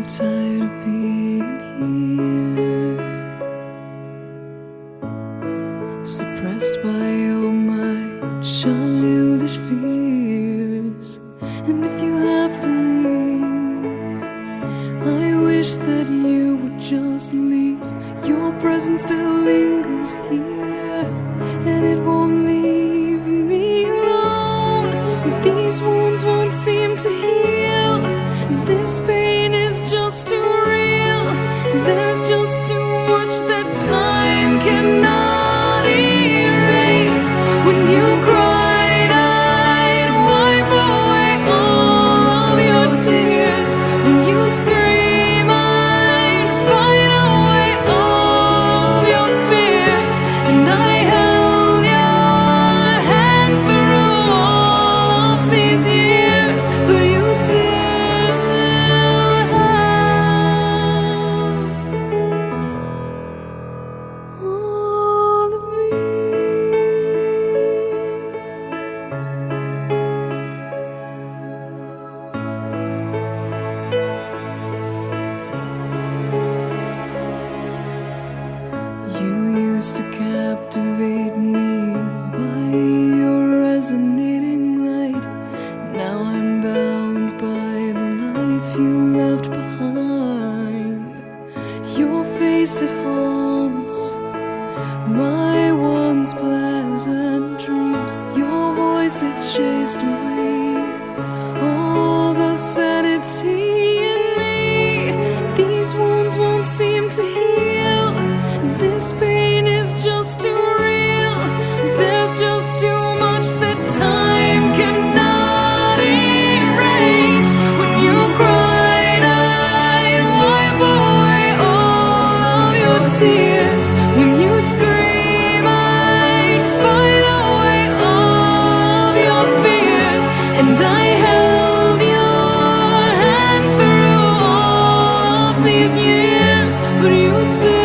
tired of being here, suppressed by all my childish fears. And if you have to leave, I wish that you would just leave. Your presence still lingers here, and it won't leave me alone. These wounds won't seem to heal. This pain is just too real. There's just too much that time cannot erase. When you cried, I'd wipe away all of your tears. When you'd scream, I'd fight away all of your fears. And I held your hand through all of these years, but you still all of me. You used to captivate me by your resonating light. Now I'm bound by the life you left behind. Your face, it haunts my once pleasant dreams. Your voice, it chased away all the sanity in me. These wounds won't seem to heal. This pain is just too real. There's just too much that time cannot erase. When you cried, I'd wipe away all of your tears. When you scream, I'd fight away all of your fears. And I held your hand through all of these years, but you still